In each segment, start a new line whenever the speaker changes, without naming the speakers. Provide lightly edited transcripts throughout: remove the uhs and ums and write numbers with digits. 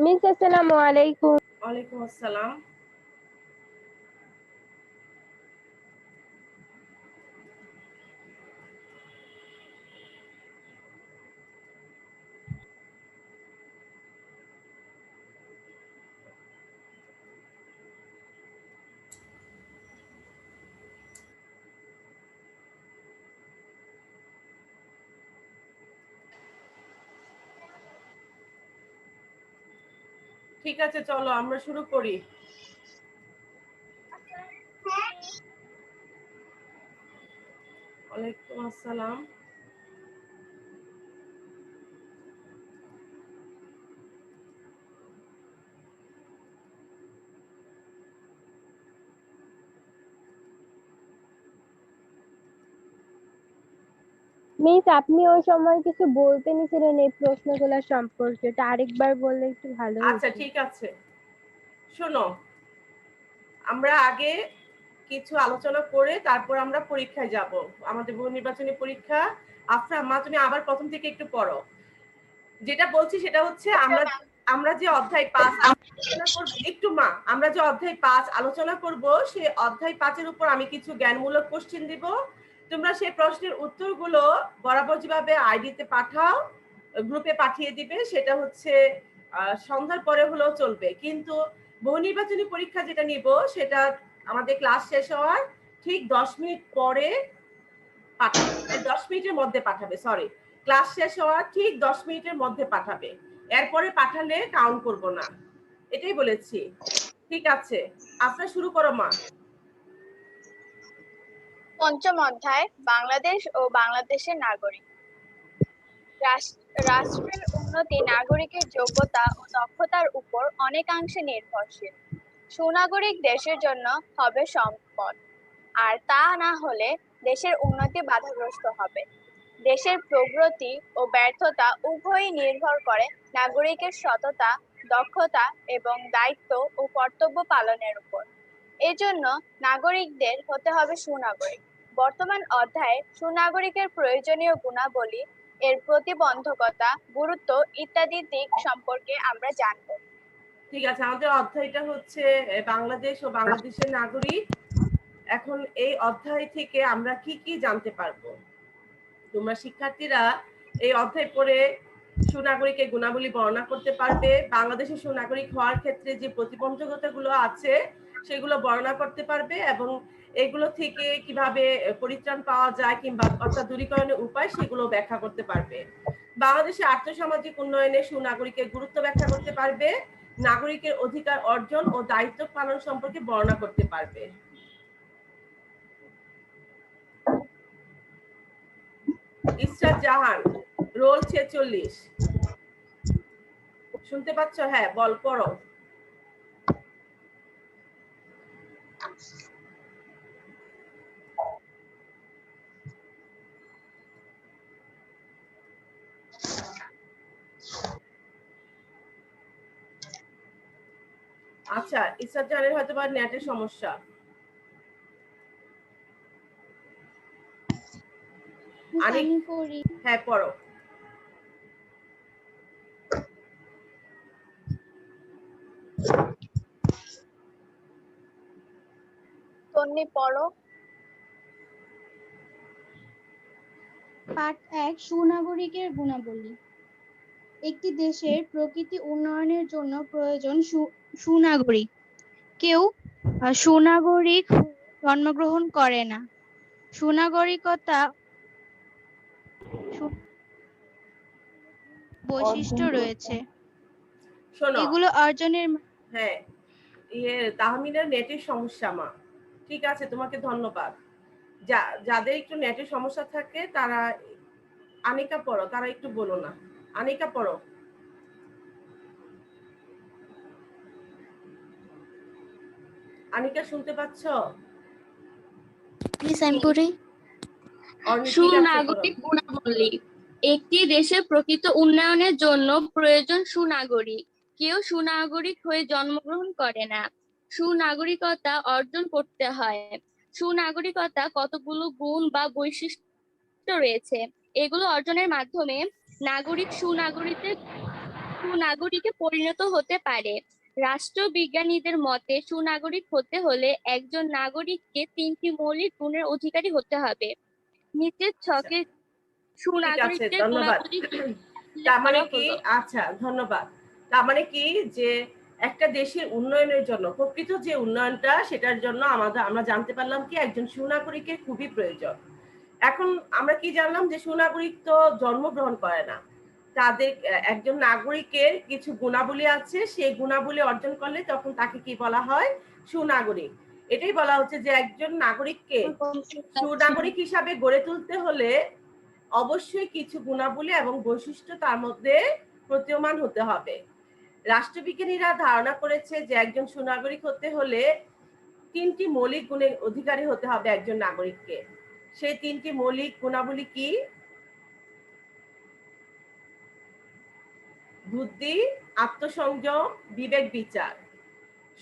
Miss আসসালামু আলাইকুম।
ওয়ালাইকুম আসসালাম। ঠিক আছে, চলো আমরা শুরু করি। ওয়ালাইকুম আসসালাম।
মিস আপনি ওই সময় কিছু বলতে নিছিলেন এই প্রশ্নগুলো সম্পর্কে, এটা আরেকবার বললে একটু ভালো
আচ্ছা,
হতো।
ঠিক আছে। শোনো, আমরা আগে কিছু আলোচনা করে তারপর আমরা পরীক্ষায় যাব। আমাদের বহু নির্বাচনী পরীক্ষা। আফরা মা, তুমি আবার প্রথম থেকে একটু পড়ো। যেটা বলছি সেটা হচ্ছে আমরা যে অধ্যায় 5 আলোচনা করব, একটু মা, আমরা যে অধ্যায় 5 আলোচনা করব সেই অধ্যায় 5 এর উপর আমি কিছু জ্ঞানমূলক কোশ্চেন দিব। তোমরা সেই প্রশ্নের উত্তরগুলো বরাবর যেভাবে আইডিতে পাঠাও, গ্রুপে পাঠিয়ে দিবে। সেটা হচ্ছে সন্ধ্যার পরে হলেও চলবে, কিন্তু বহু নির্বাচনী পরীক্ষা যেটা নিব সেটা আমাদের ক্লাস শেষ হওয়ার ঠিক 10 মিনিট পরে পাঠাবে, 10 মিনিটের মধ্যে পাঠাবে, সরি, ক্লাস শেষ হওয়ার ঠিক 10 মিনিটের মধ্যে পাঠাবে। এরপরে পাঠালে কাউন্ট করব না, এটাই বলেছি। ঠিক আছে, আপনারা শুরু করো মা।
পঞ্চম অধ্যায় বাংলাদেশ ও বাংলাদেশের নাগরিক। রাষ্ট্রের উন্নতি নাগরিকের যোগ্যতা ও দক্ষতার উপর অনেকাংশে নির্ভরশীল। সুনাগরিক দেশের জন্য হবে সম্পদ, আর তা না হলে দেশের উন্নতি বাধাগ্রস্ত হবে। দেশের প্রগতি ও ব্যর্থতা উভয়ই নির্ভর করে নাগরিকের সততা, দক্ষতা এবং দায়িত্ব ও কর্তব্য পালনের উপর। এজন্য নাগরিকদের হতে হবে সুনাগরিক। বর্তমান অধ্যায়ে সুনাগরিকের প্রয়োজনীয় গুণাবলী, এর প্রতিবন্ধকতা, গুরুত্ব ইত্যাদি দিক সম্পর্কে আমরা জানব।
ঠিক আছে, আমাদের অধ্যায়টা হচ্ছে বাংলাদেশ ও বাংলাদেশের নাগরিক। এখন এই অধ্যায় থেকে আমরা কি কি জানতে পারবো? তোমরা শিক্ষার্থীরা এই অধ্যায় পড়ে সুনাগরিকের গুণাবলী বর্ণনা করতে পারবে। বাংলাদেশের সুনাগরিক হওয়ার ক্ষেত্রে যে প্রতিবন্ধকতাগুলো আছে সেগুলো বর্ণনা করতে পারবে, এবং এগুলো থেকে কিভাবে পরিত্রাণ পাওয়া যায় কিংবা অর্থাৎ দূরীকরণের উপায় সেগুলো ব্যাখ্যা করতে পারবে। বাংলাদেশের আর্থসামাজিক উন্নয়নে সুনাগরিকের গুরুত্ব ব্যাখ্যা করতে পারবে। নাগরিকের অধিকার অর্জন ও দায়িত্ব পালন সম্পর্কে বর্ণনা করতে পারবে। ইসরাত জাহান, রোল 46, শুনতে পাচ্ছ? হ্যাঁ, বল, পড়ো। আচ্ছা, ইসরাত জাহানের হয়তো বা নেটের সমস্যা।
আমি পড়ি।
হ্যাঁ, পড়ো।
তন্নি পড়ো।
পাঠ 1, সুনাগরিকের গুণাবলী। একটি দেশের প্রকৃতি উন্নয়নের জন্য প্রয়োজন সুনাগরিক। কেউ সুনাগরিক জন্মগ্রহণ করে না। সুনাগরিকতা বৈশিষ্ট্য রয়েছে,
শোনো,
এগুলো অর্জনের
হ্যাঁ, তাহমিনের নেটের সমস্যা মা। ঠিক আছে, তোমাকে ধন্যবাদ। যাদের একটু নেটের সমস্যা থাকে তারা, আনিকা পড়ো, তারা একটু বলো না। আনিকা পড়ো। আনিকা, শুনতে পাচ্ছ?
সুনাগরিক গুণাবলী। একটি দেশের প্রকৃত উন্নয়নের জন্য প্রয়োজন সুনাগরিক। কেউ সুনাগরিক হয়ে জন্মগ্রহণ করে না। সুনাগরিকতা অর্জন করতে হয়। সুনাগরিকতা কতগুলো গুণ বা বৈশিষ্ট্য রয়েছে। এগুলো অর্জনের মাধ্যমে নাগরিক সুনাগরিকদের সুনাগরিকে পরিণত হতে পারে। রাষ্ট্রবিজ্ঞানীদের মতে সুনাগরিক হতে হলে একজন নাগরিককে 3টি মৌলিক গুণের অধিকারী হতে হবে। নিচের ছকে
ঠিক আছে,
সুনাগরিকদের
ধন্যবাদ।
গুণাবলী উল্লেখ
তার মানে
করা
কি,
হলো।
আচ্ছা ধন্যবাদ। তার মানে কি যে একটা দেশের উন্নয়নের জন্য, প্রকৃত যে উন্নয়নটা সেটার জন্য আমরা জানতে পারলাম কি একজন সুনাগরিকের খুবই প্রয়োজন। এখন আমরা কি জানলাম যে সুনাগরিক তো জন্মগ্রহণ করে না, তাদের একজন নাগরিকের কিছু গুণাবলী আছে, সেই গুণাবলী অর্জন করলে তখন তাকে কি বলা হয়, সুনাগরিক। এটাই বলা হচ্ছে যে একজন নাগরিককে সুনাগরিক হিসাবে গড়ে তুলতে হলে অবশ্যই কিছু গুণাবলী এবং বৈশিষ্ট্য তার মধ্যে প্রতীয়মান হতে হবে। রাষ্ট্রবিজ্ঞানীরা ধারণা করেছে যে একজন সুনাগরিক হতে হলে 3টি মৌলিক গুণের অধিকারী হতে হবে একজন নাগরিককে। সেই 3টি মৌলিক গুণাবলী কি? বুদ্ধি, আত্মসংযম, বিবেক বিচার।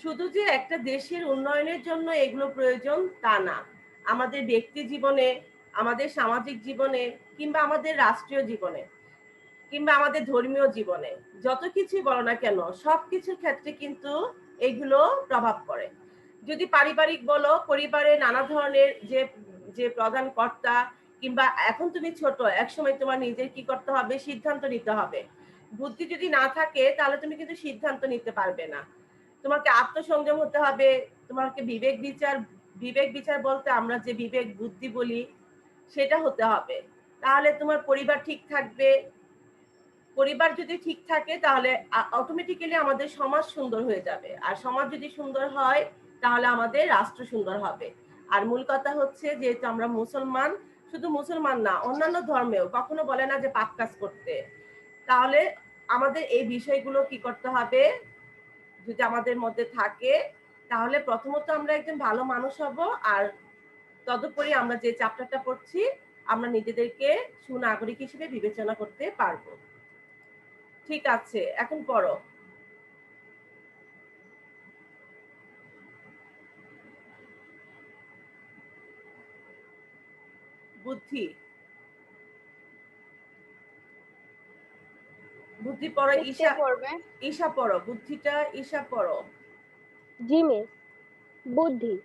শুধু যে একটা দেশের উন্নয়নের জন্য এগুলো প্রয়োজন তা না, আমাদের ব্যক্তি জীবনে, আমাদের সামাজিক জীবনে, কিংবা আমাদের রাষ্ট্রীয় জীবনে, কিংবা আমাদের ধর্মীয় জীবনে, যত কিছুই বলো না কেন সবকিছুর ক্ষেত্রে কিন্তু এগুলো প্রভাব পড়ে। যদি পারিবারিক বলো, পরিবারে নানা ধরনের যে যে প্রধান কর্তা, কিংবা এখন তুমি ছোট, একসময় তোমার নিজের কি করতে হবে, সিদ্ধান্ত নিতে হবে। বুদ্ধি যদি না থাকে তাহলে তুমি কিন্তু সিদ্ধান্ত নিতে পারবে না। তোমাকে আত্মসংযম হতে হবে, তোমাকে বিবেক বিচার বলতে আমরা যে বিবেক বুদ্ধি বলি সেটা হতে হবে। তাহলে তোমার পরিবার ঠিক থাকবে। পরিবার যদি ঠিক থাকে তাহলে অটোমেটিক্যালি আমাদের সমাজ সুন্দর হয়ে যাবে, আর সমাজ যদি সুন্দর হয় তাহলে আমাদের রাষ্ট্র সুন্দর হবে। আর মূল কথা হচ্ছে, যেহেতু আমরা মুসলমান, শুধু মুসলমান না, অন্যান্য ধর্মেও কখনো বলে না যে পাপ কাজ করতে। তাহলে আমাদের এই বিষয়গুলো কি করতে হবে, যদি আমাদের মধ্যে থাকে তাহলে প্রথমত আমরা একজন ভালো মানুষ হব, আর তদুপরি আমরা যে চ্যাপ্টারটা পড়ছি আমরা নিজেদেরকে সুনাগরিক হিসেবে বিবেচনা করতে পারবো। ঠিক আছে, এখন পড়ো। বুদ্ধি, বুদ্ধি পড়ো।
বুঝতে পড়বে।
ঈশা পড়ো, বুদ্ধিটা ঈশা পড়ো।
জি মিস। বুদ্ধি।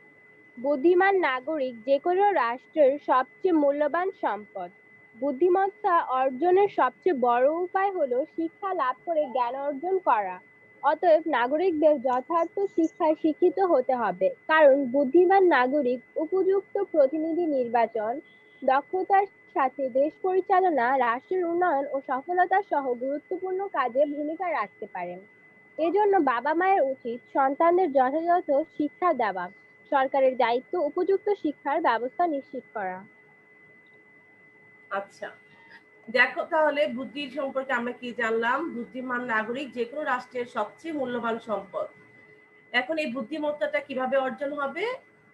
বুদ্ধিমান নাগরিক যে কোনো রাষ্ট্রের সবচেয়ে মূল্যবান সম্পদ। বুদ্ধিমত্তা অর্জনের সবচেয়ে বড় উপায় হলো শিক্ষা লাভ করে জ্ঞান অর্জন করা। অতএব নাগরিকদের যথার্থ শিক্ষায় শিক্ষিত হতে হবে, কারণ বুদ্ধিমান নাগরিক উপযুক্ত প্রতিনিধি নির্বাচন, দক্ষতার সাথে দেশ পরিচালনা, রাষ্ট্রের উন্নয়ন ও সফলতা সহ গুরুত্বপূর্ণ কাজে ভূমিকা রাখতে পারেন। এজন্য বাবা মায়ের উচিত সন্তানদের যথাযথ শিক্ষা দেওয়া, সরকারের দায়িত্ব উপযুক্ত শিক্ষার ব্যবস্থা নিশ্চিত করা।
আচ্ছা, দেখো তাহলে বুদ্ধির সম্পর্কে আমরা কি জানলাম। বুদ্ধিমান নাগরিক যে কোনো রাষ্ট্রের সবচেয়ে মূল্যবান সম্পদ। এখন এই বুদ্ধিমত্তাটা কিভাবে অর্জন হবে?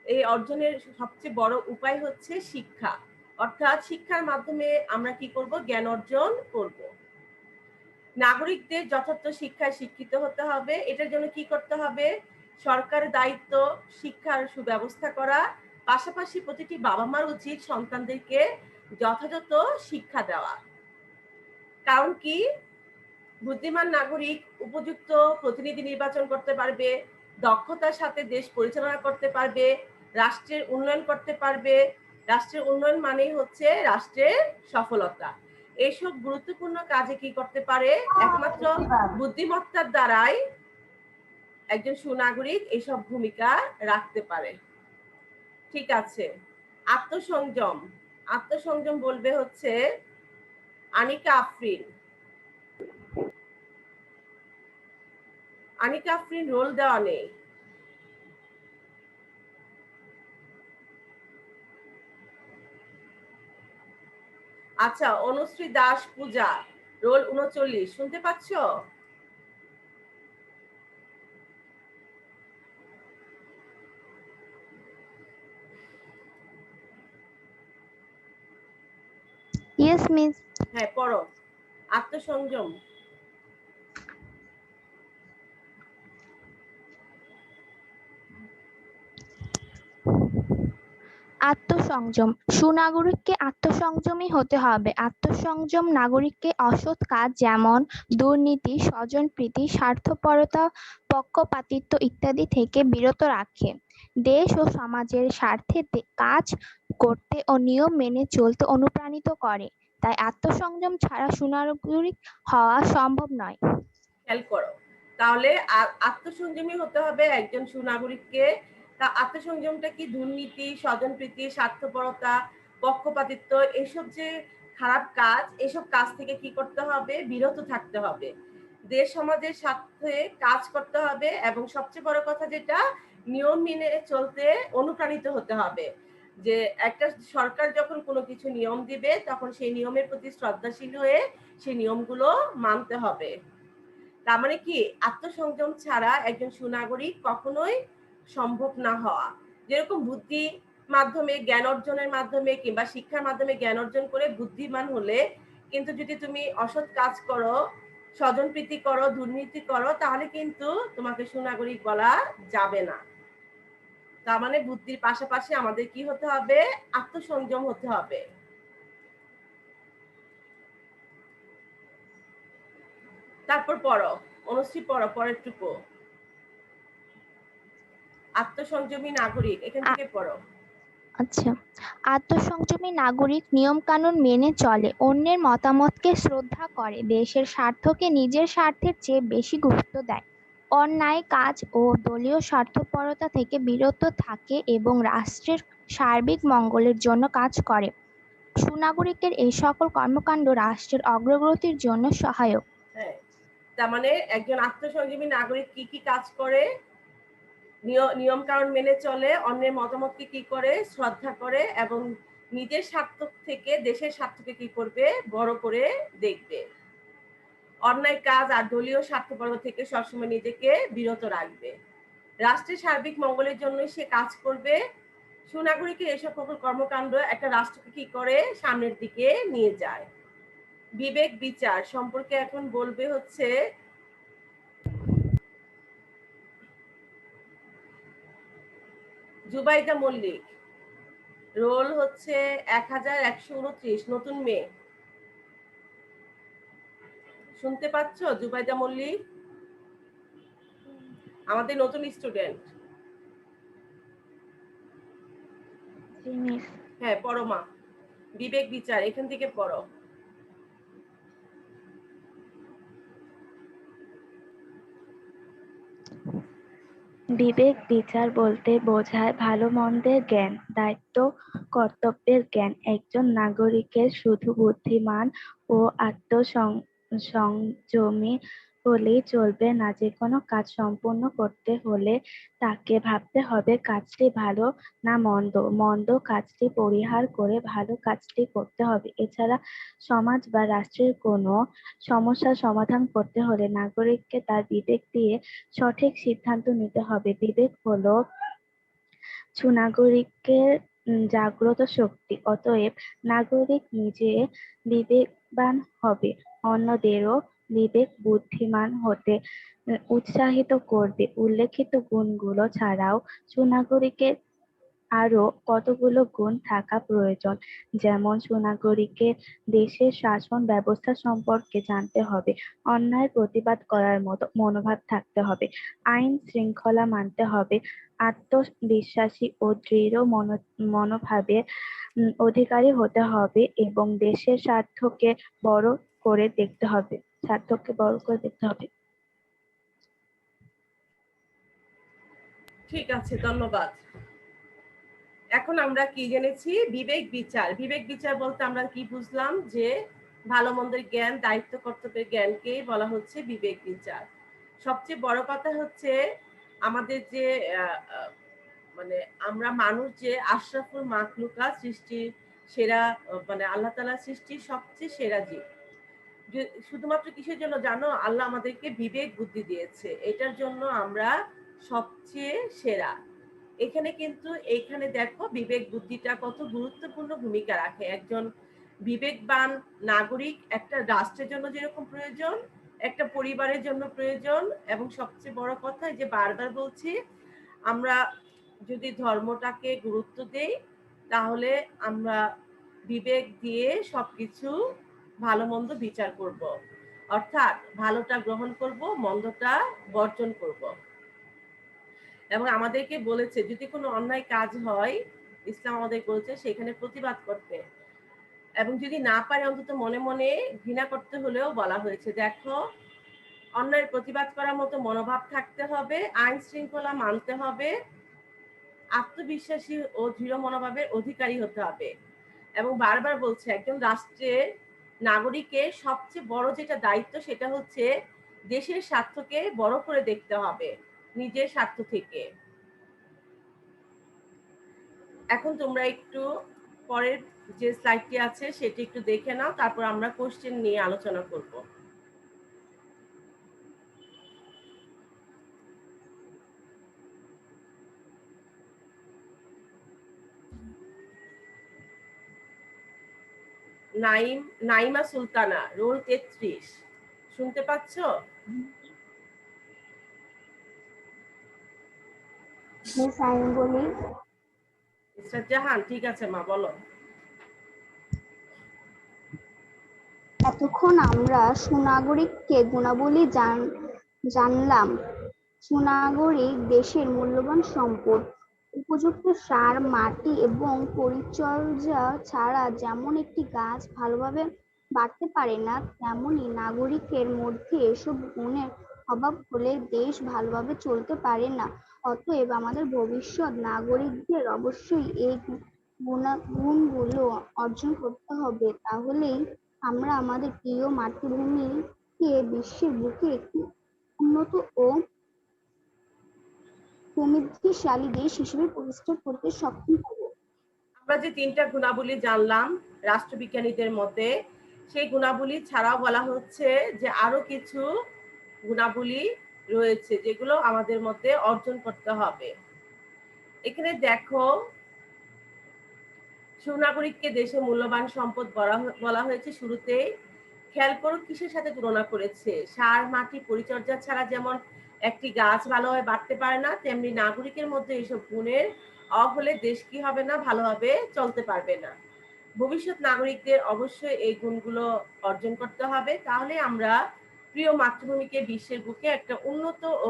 এই অর্জনের সবচেয়ে বড় উপায় হচ্ছে শিক্ষা। অর্থাৎ শিক্ষার মাধ্যমে আমরা কি করব, জ্ঞান অর্জন করব। নাগরিকদের যথার্থ শিক্ষায় শিক্ষিত হতে হবে। এটার জন্য কি করতে হবে? সরকারের দায়িত্ব শিক্ষার সুব্যবস্থা করা, পাশাপাশি প্রতিটি বাবা মার উচিত সন্তানদেরকে যথাযথ শিক্ষা দেওয়া। কারণ কি, বুদ্ধিমান নাগরিক উপযুক্ত প্রতিনিধি নির্বাচন করতে পারবে, দক্ষতার সাথে দেশ পরিচালনা করতে পারবে, রাষ্ট্রের উন্নয়ন করতে পারবে। রাষ্ট্রের উন্নয়ন মানেই হচ্ছে রাষ্ট্রের সফলতা। এইসব গুরুত্বপূর্ণ কাজে কি করতে পারে, একমাত্র বুদ্ধিমত্তার দ্বারাই একজন সুনাগরিক এইসব ভূমিকা রাখতে পারে। ঠিক আছে, আত্মসংযম। আত্মসংযম বলবে হচ্ছে আনিকা আফরিন। আনিকা আফরিন রোল দেওয়া নেই। আচ্ছা, অনুশ্রী দাস পূজা, রোল 39, শুনতে পাচ্ছ?
Yes miss.
হ্যাঁ পড়ো, আত্মসংযম।
আত্মসংযম। সুনাগরিককে আত্মসংযমী হতে হবে। আত্মসংযম নাগরিককে অসৎ কাজ যেমন দুর্নীতি, স্বজনপ্রীতি, স্বার্থপরতা, পক্ষপাতিত্ব ইত্যাদি থেকে বিরত রাখে। দেশ ও সমাজের স্বার্থে কাজ করতে ও নিয়ম মেনে চলতে অনুপ্রাণিত করে। তাই আত্মসংযম ছাড়া সুনাগরিক হওয়া সম্ভব নয়।
খেয়াল করো, তাহলে আত্মসংযমী হতে হবে একজন সুনাগরিককে। তা আত্মসংযমটা কি? দুর্নীতি, স্বজনপ্রীতি, স্বার্থপরতা, পক্ষপাতিত্ব, এসব যে খারাপ কাজ, এসব কাজ থেকে কি করতে হবে? বিরত থাকতে হবে। দেশ সমাজের সাথে কাজ করতে হবে এবং সবচেয়ে বড় কথা যেটা, নিয়ম মেনে চলতে অনুপ্রাণিত হতে হবে। যে একটা সরকার যখন কোনো কিছু নিয়ম দিবে তখন সেই নিয়মের প্রতি শ্রদ্ধাশীল হয়ে সেই নিয়মগুলো মানতে হবে। তার মানে কি, আত্মসংযম ছাড়া একজন সুনাগরিক কখনোই সম্ভব না হওয়া। যেরকম বুদ্ধি মাধ্যমে, জ্ঞান অর্জনের মাধ্যমে কিংবা শিক্ষার মাধ্যমে জ্ঞান অর্জন করে বুদ্ধিমান হলে, কিন্তু যদি তুমি অসৎ কাজ করো, স্বজনপ্রীতি করো, দুর্নীতি করো, তাহলে কিন্তু তোমাকে সুনাগরিক বলা যাবে না। তার মানে বুদ্ধির পাশাপাশি আমাদের কি হতে হবে? আত্মসংযম হতে হবে। তারপর পড়ো, অনুশ্রী পড়ো পরেরটুকু। আত্মসংযমী নাগরিক, এখান থেকে পড়ো।
আচ্ছা, আত্মসংযমী নাগরিক নিয়ম কানুন মেনে চলে, অন্যের মতামতকে শ্রদ্ধা করে, দেশের স্বার্থকে নিজের স্বার্থের চেয়ে বেশি গুরুত্ব দেয়, অন্যায় কাজ ও দলীয় স্বার্থপরতা থেকে বিরত থাকে এবং রাষ্ট্রের সার্বিক মঙ্গলের জন্য কাজ করে। সুনাগরিকের এই সকল কর্মকাণ্ড রাষ্ট্রের অগ্রগতির জন্য সহায়ক।
হ্যাঁ, তার মানে একজন আত্মসংযমী নাগরিক কি কি কাজ করে? নিয়ম কানুন মেনে চলে, অন্যের মতামতকে কি করে? শ্রদ্ধা করে, এবং নিজের স্বার্থ থেকে দেশের স্বার্থকে কি করবে? বড় করে দেখবে। অন্যায় কাজ আর দলীয় স্বার্থপরতা থেকে সবসময় নিজেকে বিরত রাখবে। রাষ্ট্রের সার্বিক মঙ্গলের জন্য সে কাজ করবে। সুনাগরিকের এসব সকল কর্মকাণ্ড একটা রাষ্ট্রকে কি করে? সামনের দিকে নিয়ে যায়। বিবেক বিচার সম্পর্কে এখন বলবে হচ্ছে জুবাইদা মল্লিক। রোল হচ্ছে 1129, নতুন মেয়ে। শুনতে পাচ্ছ জুবাইদা মল্লিক? আমাদের নতুন স্টুডেন্ট। হ্যাঁ, পড়ো মা। বিবেক বিচার, এখান থেকে পড়ো।
বিবেক বিচার বলতে বোঝায় ভালো মন্দের জ্ঞান, দায়িত্ব কর্তব্যের জ্ঞান। একজন নাগরিকের শুধু বুদ্ধিমান ও আত্মসংযমী হলেই চলবে না, যে কোনো কাজ সম্পূর্ণ করতে হলে তাকে ভাবতে হবে কাজটি ভালো না মন্দ, মন্দ কাজটি পরিহার করে ভালো কাজটি করতে হবে। এছাড়া সমাজ বা রাষ্ট্রের কোনো সমস্যার সমাধান করতে হলে নাগরিককে তার বিবেক দিয়ে সঠিক সিদ্ধান্ত নিতে হবে। বিবেক হলো সুনাগরিকের জাগ্রত শক্তি। অতএব নাগরিক নিজে বিবেকবান হবে, অন্যদেরও বিবেক বুদ্ধিমান হতে উৎসাহিত করবে। উল্লেখিত গুণগুলো ছাড়াও সুনাগরিকের আরো কতগুলো গুণ থাকা প্রয়োজন। যেমন সুনাগরিকের দেশের শাসন ব্যবস্থা সম্পর্কে জানতে হবে, অন্যায়ের প্রতিবাদ করার মতো মনোভাব থাকতে হবে, আইন শৃঙ্খলা মানতে হবে, আত্মবিশ্বাসী ও দৃঢ় মনোভাবের অধিকারী হতে হবে এবং দেশের স্বার্থকে বড় করে দেখতে হবে।
ঠিক আছে, ধন্যবাদ। এখন আমরা কি জেনেছি? বিবেক বিচার। বিবেক বিচার বলতে আমরা কি বুঝলাম? যে ভালো মন্দের জ্ঞান, দায়িত্ব কর্তব্যের জ্ঞানকেই বলা হচ্ছে বিবেক বিচার। সবচেয়ে বড় কথা হচ্ছে আমাদের যে মানে আমরা মানুষ যে আশরাফুল মাখলুকাত, সৃষ্টির সেরা, মানে আল্লাহ তাআলার সৃষ্টির সবচেয়ে সেরা জীব। শুধুমাত্র কিসের জন্য জানো? আল্লাহ আমাদেরকে বিবেক বুদ্ধি দিয়েছে, এটার জন্য আমরা সবচেয়ে সেরা। এখানে কিন্তু এইখানে দেখো বিবেক বুদ্ধিটা কত গুরুত্বপূর্ণ ভূমিকা রাখে। একজন বিবেকবান নাগরিক একটা রাষ্ট্রের জন্য যেরকম প্রয়োজন, একটা পরিবারের জন্য প্রয়োজন, এবং সবচেয়ে বড় কথা যে বারবার বলছি, আমরা যদি ধর্মটাকে গুরুত্ব দেই তাহলে আমরা বিবেক দিয়ে সবকিছু ভালো মন্দ বিচার করব, অর্থাৎ ভালোটা গ্রহণ করব, মন্দটা বর্জন করব। এবং আমাদেরকে বলেছে যদি কোনো অন্যায় কাজ হয়, ইসলাম আমাদের বলছে সেখানে প্রতিবাদ করতে, এবং যদি না পারে অন্তত মনে মনে ঘৃণা করতে হলেও বলা হয়েছে দেখো অন্যায়ের প্রতিবাদ করার মতো মনোভাব থাকতে হবে, আইন শৃঙ্খলা মানতে হবে, আত্মবিশ্বাসী ও দৃঢ় মনোভাবের অধিকারী হতে হবে। এবং বারবার বলছে একজন রাষ্ট্রের নাগরিকের সবচেয়ে বড় যেটা দায়িত্ব সেটা হচ্ছে দেশের স্বার্থকে বড় করে দেখতে হবে নিজের স্বার্থ থেকে। এখন তোমরা একটু পরের যে স্লাইডটি আছে সেটি একটু দেখে নাও, তারপর আমরা কোশ্চেন নিয়ে আলোচনা করব। নাইমা সুলতানা, রোল 33, শুনতে পাচ্ছ?
মিস আমি বলি,
ইসরাত জাহান, ঠিক আছে মা, বলো।
এতক্ষণ আমরা সুনাগরিককে গুণাবলী জানলাম। সুনাগরিক দেশের মূল্যবান সম্পদ। উপযুক্ত সার, মাটি এবং পরিচর্যা ছাড়া যেমন একটি গাছ ভালোভাবে বাড়তে পারে না, তেমনি নাগরিকের মধ্যে এসব গুণের অভাব হলে দেশ ভালোভাবে চলতে পারে না। অতএব আমাদের ভবিষ্যৎ নাগরিকদের অবশ্যই এই গুণগুলো অর্জন করতে হবে। তাহলেই আমরা আমাদের প্রিয় মাতৃভূমিকে বিশ্বের বুকে একটি উন্নত ও সমৃদ্ধিশালী দেশ হিসেবে প্রতিষ্ঠা করতে সক্ষম হব।
আমরা যে 3টা গুণাবলী জানলাম রাষ্ট্রবিজ্ঞানীদের মতে, সেই গুণাবলী ছাড়াও বলা হচ্ছে যে আরো কিছু গুণাবলী রয়েছে যেগুলো আমাদের মধ্যে অর্জন করতে হবে। এখানে দেখো সুনাগরিককে দেশের মূল্যবান সম্পদ বলা হয়েছে শুরুতেই। খেয়াল করো কিসের সাথে তুলনা করেছে? সার, মাটি, পরিচর্যা ছাড়া যেমন একটি গাছ ভালোভাবে বাড়তে পারে না, তেমনি নাগরিকের মধ্যে এইসব গুণের অভাব হলে দেশ কি হবে না, ভালোভাবে চলতে পারবে না। ভবিষ্যৎ নাগরিকদের অবশ্যই এই গুণগুলো অর্জন করতে হবে, তাহলে আমরা প্রিয় মাতৃভূমিকে বিশ্বের বুকে একটা উন্নত ও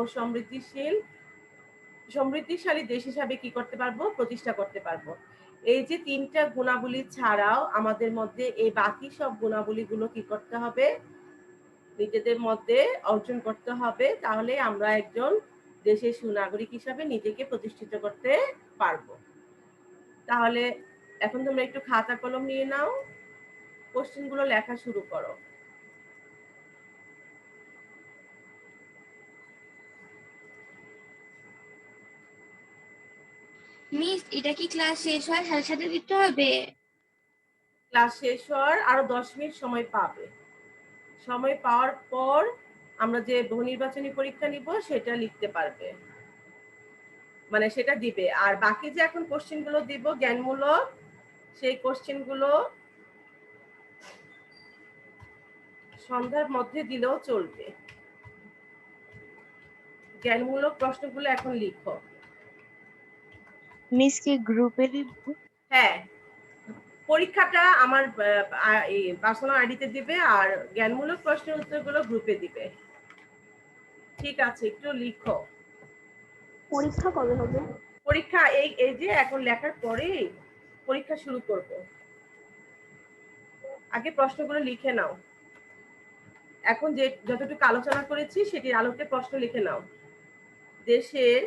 সমৃদ্ধিশালী দেশ হিসাবে কি করতে পারবো, প্রতিষ্ঠা করতে পারবো। এই যে 3টা গুণাবলী ছাড়াও আমাদের মধ্যে এই বাকি সব গুণাবলীগুলো কি করতে হবে, নিজেদের মধ্যে অর্জন করতে হবে, তাহলে আমরা একজন দেশের সুনাগরিক হিসাবে নিজেকে প্রতিষ্ঠিত করতে পারবো। তাহলে এখন তোমরা একটু খাতা কলম নিয়ে নাও, কোশ্চেনগুলো লেখা শুরু করো।
মিস, এটা কি ক্লাস শেষ হয় সাথে সাথে দিতে হবে?
ক্লাস শেষ হওয়ার আরো 10 মিনিট সময় পাবে। সময় পাওয়ার পর আমরা যে বহু নির্বাচনী পরীক্ষা নিব সেটা লিখতে পারবে, মানে সেটা দিবে। আর বাকি যে এখন কোশ্চেন গুলো দিব জ্ঞানমূলক, সেই কোশ্চেন গুলো সন্ধ্যার মধ্যে দিলেও চলবে। জ্ঞানমূলক প্রশ্নগুলো এখন লিখো।
মিস কি গ্রুপে দিব?
হ্যাঁ, পরীক্ষাটা আমার পার্সোনাল আইডিতে দিবে, আর জ্ঞানমূলক প্রশ্নের উত্তরগুলো গ্রুপে দিবে। ঠিক আছে, একটু লিখো।
পরীক্ষা কবে হবে?
পরীক্ষা এই এই যে এখন লেখার পরেই পরীক্ষা শুরু করব। আগে প্রশ্নগুলো লিখে নাও। এখন যে যতটুকু আলোচনা করেছি সেটির আলোকে প্রশ্ন লিখে নাও। দেশের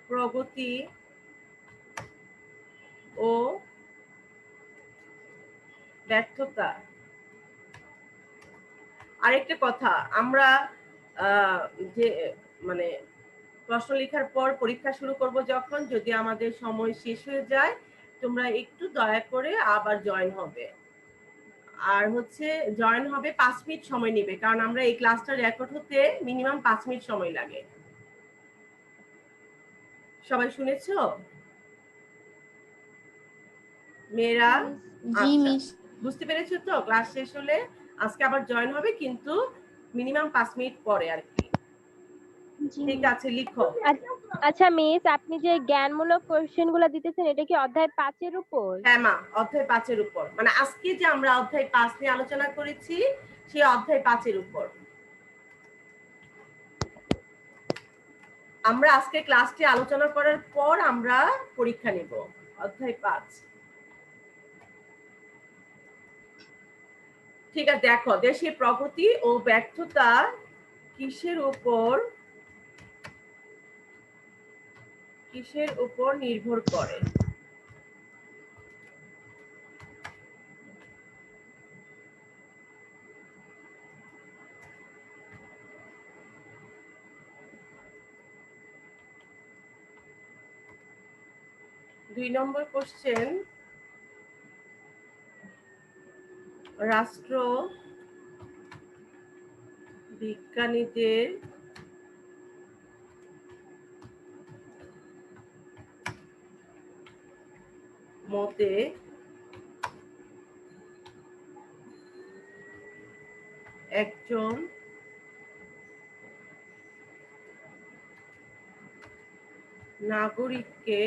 প্রগতি ও ব্যর্থতা। আরেকটা কথা, আমরা যে মানে প্রশ্ন লেখার পর পরীক্ষা শুরু করব যখন, যদি আমাদের সময় শেষ হয়ে যায় তোমরা একটু দয়া করে আবার জয়েন হবে। আর হচ্ছে জয়েন হবে 5 মিনিট সময় নেবে, কারণ আমরা এই ক্লাসটা রেকর্ড হতে মিনিমাম 5 মিনিট সময় লাগে। সবাই শুনেছো মেয়েরা?
জি
আচ্ছা,
মিস।
বুঝতে পেরেছো তো? ক্লাস শেষ হলে আজকে আবার জয়েন হবে, কিন্তু মিনিমাম 5 মিনিট পরে আর কি। ঠিক আছে, লিখো।
আচ্ছা মিস, আপনি যে জ্ঞানমূলক কোশ্চেন গুলো দিতেছেন এটা কি অধ্যায় 5-এর উপর?
হ্যাঁ মা, অধ্যায় 5-এর উপর, মানে আজকে যে আমরা অধ্যায় 5 নিয়ে আলোচনা করেছি সেই অধ্যায় 5-এর উপর। আমরা আজকে ক্লাসটি আলোচনা করার পর আমরা পরীক্ষা নিব, অধ্যায় 5। ঠিক আছে, দেখো, দেশের প্রগতি ও ব্যর্থতা কিসের উপর নির্ভর করে? দুই নম্বর কোশ্চেন, রাষ্ট্র বিজ্ঞানীদের মতে একজন নাগরিককে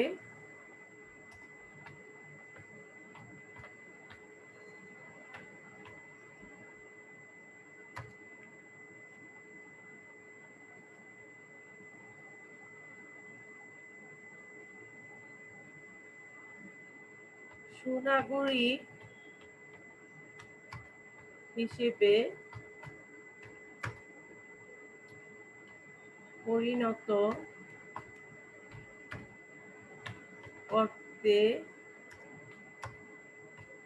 সুনাগরিক হিসেবে পরিণত করতে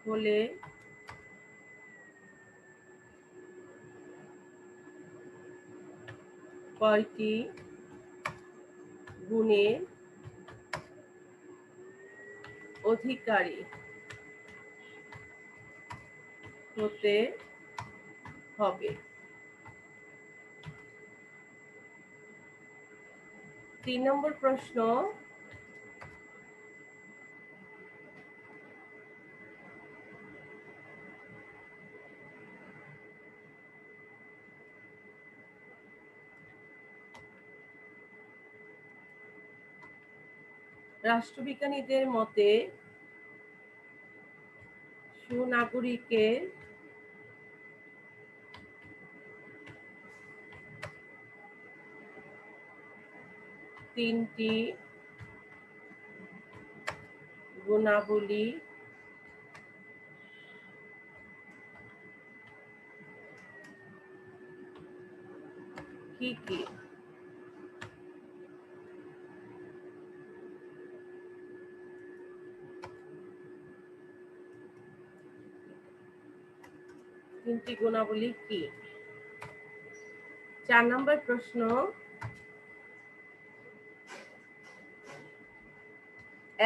হলে কয়টি গুণের অধিকারী হতে হবে? 3 নম্বর প্রশ্ন, রাষ্ট্রবিজ্ঞানীদের মতে সুনাগরিকের তিনটি গুণাবলী কি কি? তিনটি গুণাবলী কি? 4 নম্বর প্রশ্ন,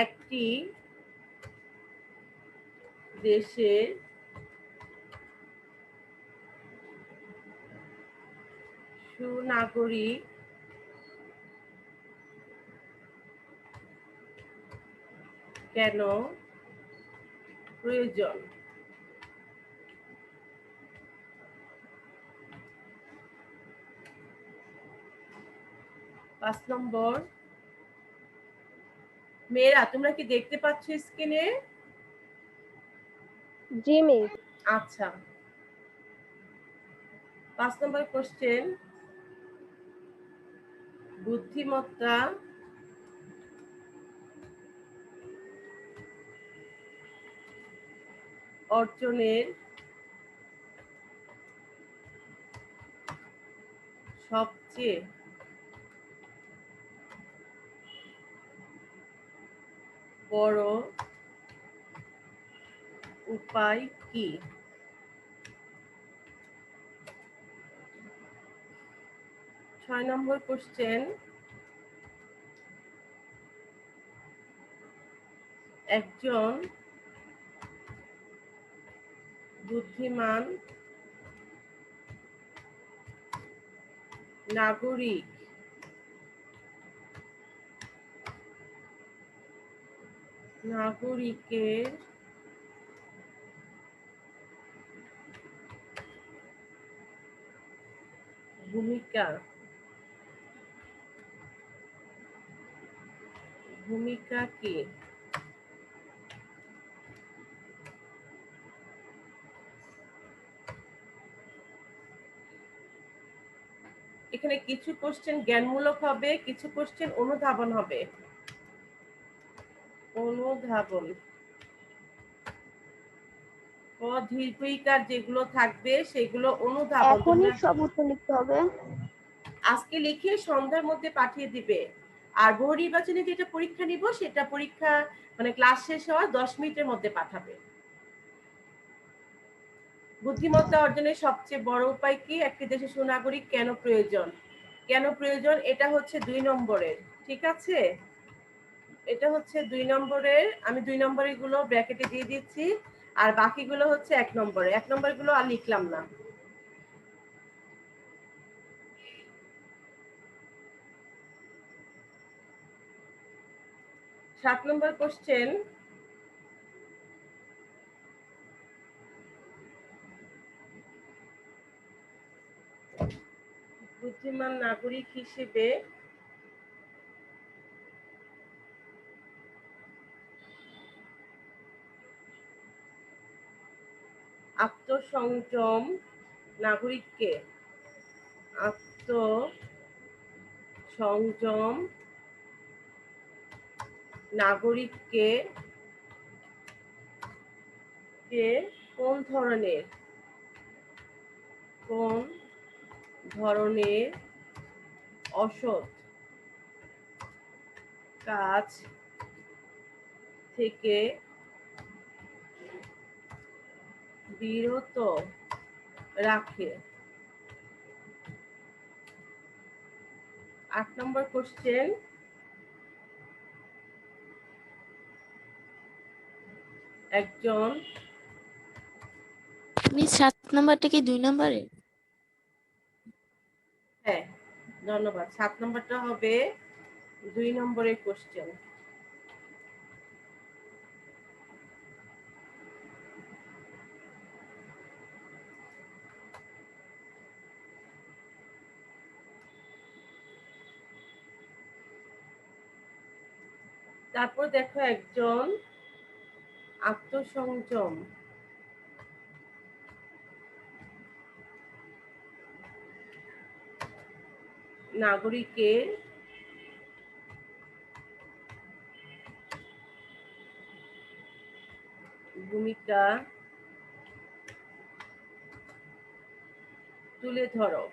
একটি দেশের সুনাগরিক কেন প্রয়োজন? 5 নম্বর, মেয়েরা তোমরা কি দেখতে পাচ্ছ স্ক্রিনে?
জি মিস।
আচ্ছা, 5 নম্বর কোশ্চেন, বুদ্ধিমত্তা অর্জনের সবচেয়ে বড় উপায় কি? 6 নম্বর কোশ্চেন, একজন বুদ্ধিমান নাগরিকের ভূমিকা ভূমিকা কি? এখানে কিছু কোশ্চেন জ্ঞানমূলক হবে, কিছু কোশ্চেন অনুধাবন হবে। অনুধাবন দীর্ঘইকার যেগুলো থাকবে সেগুলো অনুধাবন।
এখনই সব উত্তর লিখতে হবে।
আজকে লিখে সন্ধ্যার মধ্যে পাঠিয়ে দিবে। আর বহু নির্বাচনে যেটা পরীক্ষা নিব সেটা পরীক্ষা মানে ক্লাস শেষ হওয়ার 10 মিনিটের মধ্যে পাঠাবে। বুদ্ধিমত্তা অর্জনের সবচেয়ে বড় উপায় কি? একটি দেশের সুনাগরিক কেন প্রয়োজন? কেন প্রয়োজন এটা হচ্ছে 2 নম্বরের, ঠিক আছে? এটা হচ্ছে 2 নম্বরের, আমি 2 নম্বরের গুলো ব্র্যাকেটে দিয়ে দিচ্ছি আর বাকিগুলো হচ্ছে 1 নম্বরে। 1 নম্বর গুলো আর লিখলাম না। সাত নম্বর কোশ্চেন, বুদ্ধিমান নাগরিক হিসেবে আত্মসংযম নাগরিককে আত্মসংযম নাগরিককে কোন ধরনের অসৎ কাজ থেকে বিরত রাখে? 8 নম্বর কোশ্চেন, একজন
মিস 7 নাম্বারটা কি 2 নম্বরে?
হ্যাঁ ধন্যবাদ, 7 নম্বরটা হবে 2 নম্বরের কোশ্চেন। তারপর দেখো, একজন আত্মসংযম নাগরিকের ভূমিকা তুলে ধরো।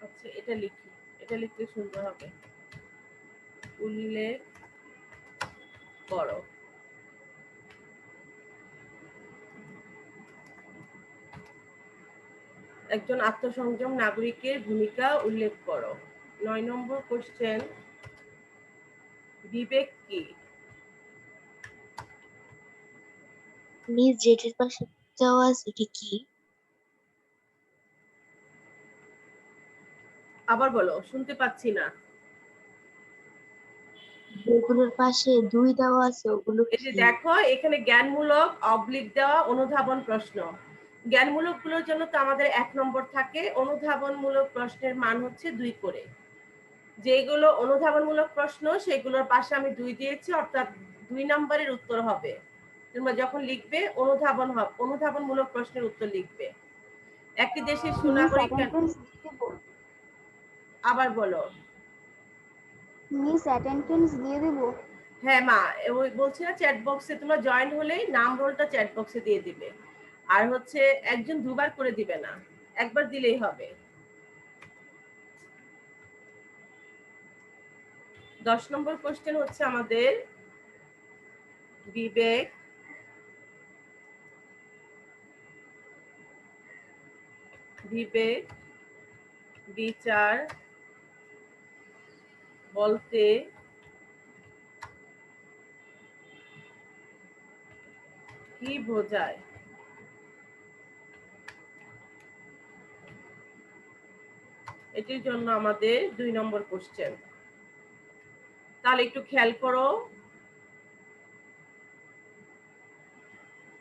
আচ্ছা এটা লিখি, এটা লিখতে সুন্দর হবে। উল্লেখ করো। একজন আত্মসংযম নাগরিকের ভূমিকা উল্লেখ করো। 9 নম্বর কোশ্চেন, বিবেক কি?
মিস যেটার পাশে দেওয়া আছে এটা কি?
আবার বলো, শুনতে পাচ্ছি না।
যেগুলোর পাশে 2 দেওয়া আছে ওগুলো
এই যে
কি?
দেখো এখানে জ্ঞানমূলক অবলিক দেওয়া অনুধাবন প্রশ্ন। জ্ঞানমূলক গুলোর জন্য তো আমাদের 1 নম্বর থাকে, অনুধাবনমূলক প্রশ্নের মান হচ্ছে 2 করে। যেগুলো অনুধাবনমূলক প্রশ্ন সেগুলোর পাশে আমি 2 দিয়েছি, অর্থাৎ 2 নম্বরের উত্তর হবে। তোমরা যখন লিখবে অনুধাবনমূলক প্রশ্নের উত্তর লিখবে। একটি দেশের সুনাগরিক আবার বলো।
মিস অ্যাটেন্ডেন্স দিয়ে দেব?
হ্যাঁ মা, ওই বলছি না চ্যাট বক্সে তোমরা জয়েন হলেই নাম রোলটা চ্যাট বক্সে দিয়ে দিবে। আর হচ্ছে একজন দুবার করে দিবে না, একবার দিলেই হবে। 10 নম্বর কোশ্চেন হচ্ছে আমাদের বিবেক বিচার বলতে কি বোঝায়? এটির জন্য আমাদের 2 নম্বর কোশ্চেন। তাহলে একটু খেয়াল করো।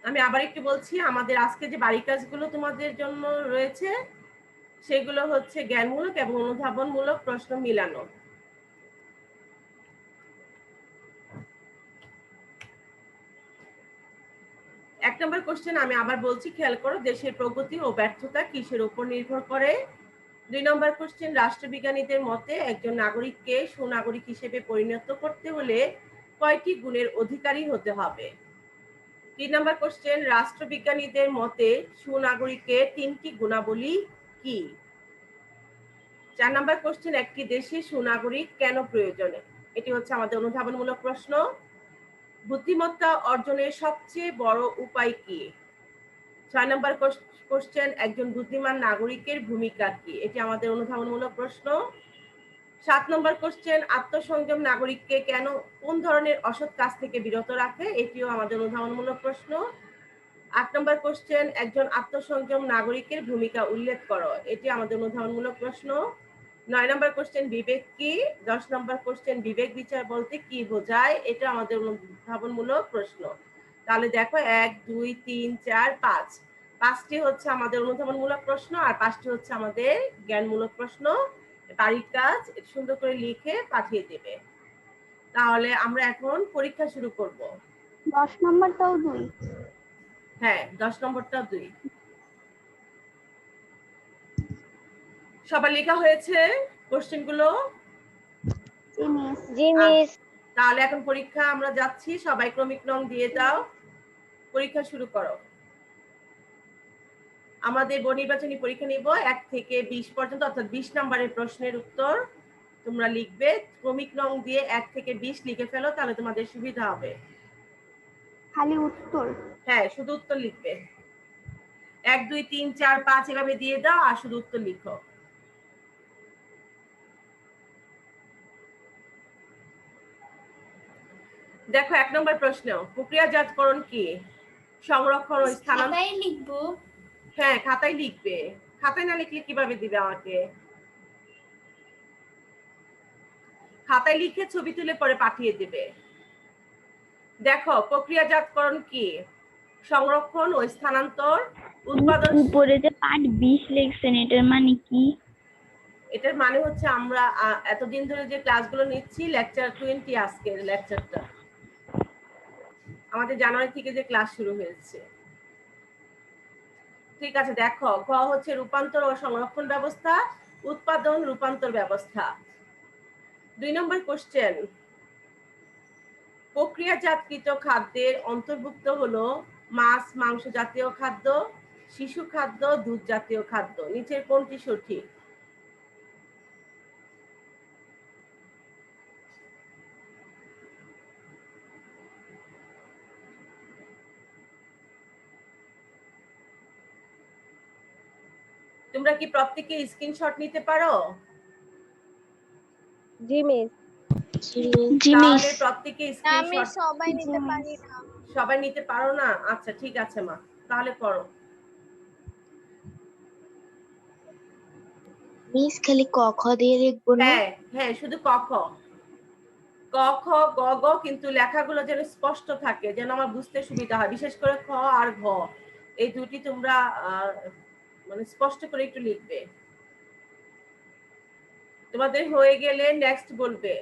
আমি আবার একটু বলছি, আমাদের আজকে যে বাড়ি কাজগুলো তোমাদের জন্য রয়েছে সেগুলো হচ্ছে জ্ঞানমূলক এবং অনুধাবনমূলক প্রশ্ন মিলানো। এক নম্বর কোশ্চেন আমি আবার বলছি, খেয়াল করো। দেশের প্রগতি ও ব্যর্থতা কিসের উপর নির্ভর করে? 2 নম্বর কোশ্চেন, রাষ্ট্রবিজ্ঞানীদের মতে একজন নাগরিককে সুনাগরিক হিসেবে পরিণত করতে হলে কয়টি গুণের অধিকারী হতে হবে? 3 নম্বর কোশ্চেন, রাষ্ট্রবিজ্ঞানীদের মতে সুনাগরিকের 3টি গুণাবলী কি? 4 নম্বর কোশ্চেন, একটি দেশে সুনাগরিক কেন প্রয়োজন? এটি হচ্ছে আমাদের অনুধাবনমূলক প্রশ্ন। বুদ্ধিমত্তা অর্জনের সবচেয়ে বড় উপায় কি? 6 নম্বর কোশ্চেন, একজন বুদ্ধিমান নাগরিকের ভূমিকা কি? এটি আমাদের অনুধাবনমূলক প্রশ্ন। 7 নম্বর কোশ্চেন, আত্মসংযম নাগরিককে কোন ধরনের অসৎ কাজ থেকে বিরত রাখে? এটিও আমাদের অনুধাবনমূলক প্রশ্ন। 8 নম্বর কোশ্চেন, একজন আত্মসংযম নাগরিকের ভূমিকা উল্লেখ করো। এটি আমাদের অনুধাবনমূলক প্রশ্ন। 9 নম্বর কোশ্চেন, বিবেক কি? 10 নম্বর কোশ্চেন, বিবেক বিচার বলতে কি বোঝায়? এটা আমাদের অনুধাবনমূলক প্রশ্ন। তাহলে দেখো 1 2 3 4 5 5টি হচ্ছে আমাদের অনুধাবনমূলক প্রশ্ন আর 5টি হচ্ছে আমাদের জ্ঞানমূলক প্রশ্ন। বাড়ির কাজ সুন্দর করে লিখে পাঠিয়ে দেবে। তাহলে আমরা এখন পরীক্ষা শুরু করব।
10 নম্বরটাও 2।
হ্যাঁ, 10 নম্বরটাও 2। সবার লেখা হয়েছে কোশ্চেনগুলো?
জি মিস।
জি মিস।
তাহলে এখন পরীক্ষা আমরা যাচ্ছি, সবাই ক্রমিক নং দিয়ে দাও। পরীক্ষা শুরু করো। আমাদের বহু নির্বাচনী পরীক্ষা নিব 1 থেকে 20 পর্যন্ত, অর্থাৎ 20 নম্বরের প্রশ্নের উত্তর তোমরা লিখবে। ক্রমিক নং দিয়ে 1 থেকে 20 লিখে ফেলো, তাহলে তোমাদের সুবিধা হবে।
খালি উত্তর?
হ্যাঁ, শুধু উত্তর লিখবে। 1 2 3 4 5 এভাবে দিয়ে দাও আর শুধু উত্তর লিখো। দেখো 1 নম্বর প্রশ্ন, প্রক্রিয়াজাতকরণ কি? সংরক্ষণ ও স্থানান্তর।
খাতায় লিখবো?
হ্যাঁ, খাতায় লিখবে। খাতায় না লিখলে কিভাবে দিবে আমাকে? খাতায় লিখে ছবি তুলে পরে পাঠিয়ে দেবে। দেখো, প্রক্রিয়াজাতকরণ কি? সংরক্ষণ ও স্থানান্তর, উৎপাদন।
উপরে যে পার্ট 20 লিখছেন এটার মানে কি?
এটার মানে হচ্ছে আমরা এতদিন ধরে যে ক্লাসগুলো নিচ্ছি, লেকচার 20 আজকের লেকচারটা। আমাদের জানুয়ারি থেকে যে ক্লাস শুরু হয়েছে। ঠিক আছে, দেখো গ হচ্ছে রূপান্তর ও সংরক্ষণ ব্যবস্থা, উৎপাদন রূপান্তর ব্যবস্থা। 2 নম্বর কোশ্চেন, প্রক্রিয়াজাতকৃত খাদ্যের অন্তর্ভুক্ত হলো মাছ মাংস জাতীয় খাদ্য, শিশু খাদ্য, দুধ জাতীয় খাদ্য। নিচের কোনটি সঠিক? তোমরা কি প্রত্যেকে স্ক্রিনশট নিতে পারো?
জি মিস।
তাহলে প্রত্যেকে
আমি
স্ক্রিনশট।
সবাই নিতে পারি না।
সবাই নিতে পারো না? আচ্ছা ঠিক আছে মা, তাহলে করো।
মিস খালি ক খ দিয়ে লিখবো না?
হ্যাঁ হ্যাঁ, শুধু ক খ। ক খ গ গ কিন্তু লেখাগুলো যেন স্পষ্ট থাকে, যেন আমার বুঝতে সুবিধা হয়। বিশেষ করে খ আর ঘ, এই দুটি তোমরা মানে স্পষ্ট করে একটু লিখবে। তোমাদের হয়ে গেলে নেক্সট বলবে।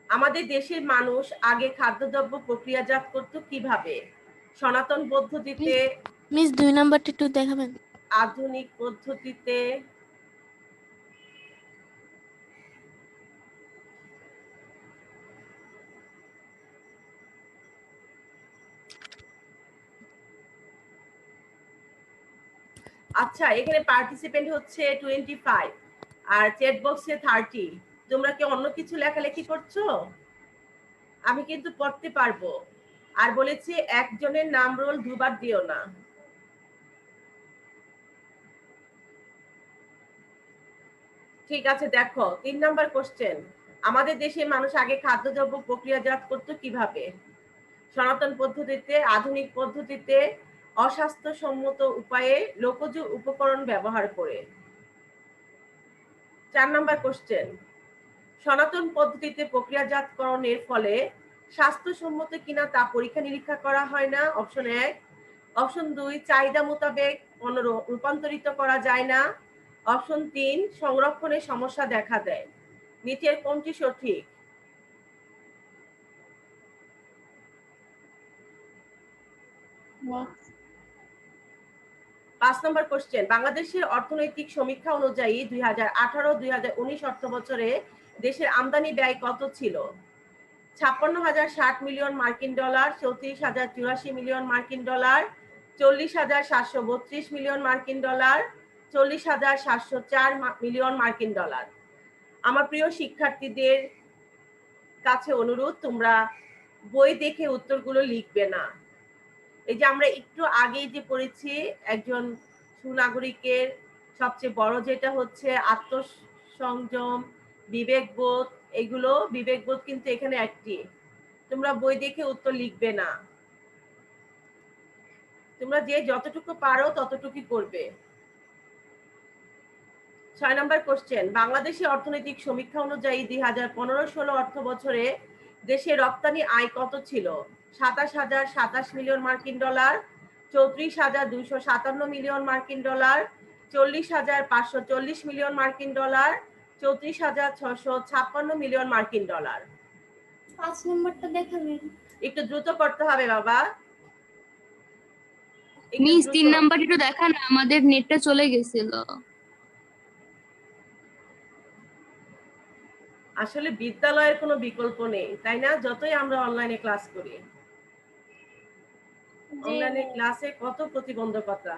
আমাদের দেশের মানুষ আগে খাদ্যদ্রব্য প্রক্রিয়াজাত করত কিভাবে? সনাতন পদ্ধতিতে,
মিস 2 নাম্বারটা একটু দেখাবেন?
আধুনিক পদ্ধতিতে, আচ্ছা এখানে পার্টিসিপেন্ট হচ্ছে 25 আর চ্যাট বক্সে 30। তোমরা কি অন্য কিছু লেখালেখি করছো? আমি কিন্তু পড়তে পারবো। আর বলেছি একজনের নাম রোল দুবার দিও না। ঠিক আছে, দেখো 3 নাম্বার কোশ্চেন। আমাদের দেশে মানুষ আগে খাদ্যদ্রব্য প্রক্রিয়াজাত করতো কিভাবে? সনাতন পদ্ধতিতে, আধুনিক পদ্ধতিতে, অস্বাস্থ্যসম্মত উপায়ে, লোকজ উপকরণ ব্যবহার করে। 4 নাম্বার কোশ্চেন। সনাতন পদ্ধতিতে প্রক্রিয়াজাতকরণের ফলে স্বাস্থ্যসম্মত কিনা তা পরীক্ষা নিরীক্ষা করা হয় না। অপশন 1। অপশন 2, চাহিদা মোতাবেক পণ্য রূপান্তরিত করা যায় না। অপশন 3, সংরক্ষণের সমস্যা দেখা দেয়। নিচের কোনটি সঠিক?
নেক্সট
5 নম্বর কোশ্চেন। বাংলাদেশের অর্থনৈতিক সমীক্ষা অনুযায়ী 2018-2019 অর্থবছরে দেশের আমদানি ব্যয় কত ছিল? 56,060 মিলিয়ন মার্কিন ডলার, 34,084 মিলিয়ন মার্কিন ডলার, 40,732 মিলিয়ন মার্কিন ডলার, 40,704 মিলিয়ন মার্কিন ডলার। আমার প্রিয় শিক্ষার্থীদের কাছে অনুরোধ, তোমরা বই দেখে উত্তরগুলো লিখবে না। এই যে আমরা একটু আগেই যে পড়েছি, একজন সুনাগরিকের সবচেয়ে বড় যেটা হচ্ছে আত্মসংযম, বিবেকবোধ। এগুলো বিবেকবোধ কিন্তু এখানে একটি। তোমরা বই দেখে উত্তর লিখবে না, তোমরা যে যতটুকু পারো ততটুকুই করবে। 6 নম্বর কোশ্চেন। বাংলাদেশের অর্থনৈতিক সমীক্ষা অনুযায়ী 2015-16 অর্থ বছরে দেশে রপ্তানি আয় কত ছিল? 27,027 মিলিয়ন মার্কিন ডলার, 34,257 মিলিয়ন মার্কিন ডলার, 40,540 মিলিয়ন মার্কিন ডলার, 34,656 মিলিয়ন মার্কিন ডলার।
5 নম্বরটা দেখাবেন।
একটু দ্রুত করতে হবে বাবা।
মিস 3 নাম্বার একটু দেখান, আমাদের নেটটা চলে গেছিল।
আসলে বিদ্যালয়ের কোনো বিকল্প নেই, তাই না? যতই আমরা অনলাইনে ক্লাস করি, অনলাইনে ক্লাসে কত প্রতিবন্ধকতা।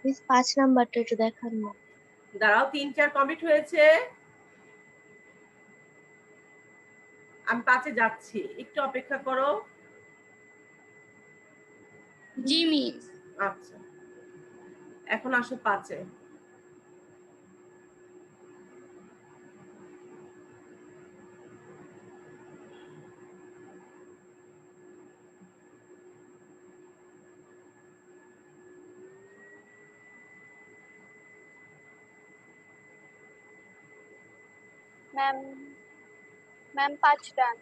মিস 5 নাম্বারটা একটু দেখান না।
দাঁড়াও, 3-4 কমপ্লিট হয়েছে, আমি 5-এ যাচ্ছি, একটু অপেক্ষা করো।
জি মিস।
আচ্ছা, এখন আসো 5-এ।
ম্যাম, ম্যাম 5 ডান।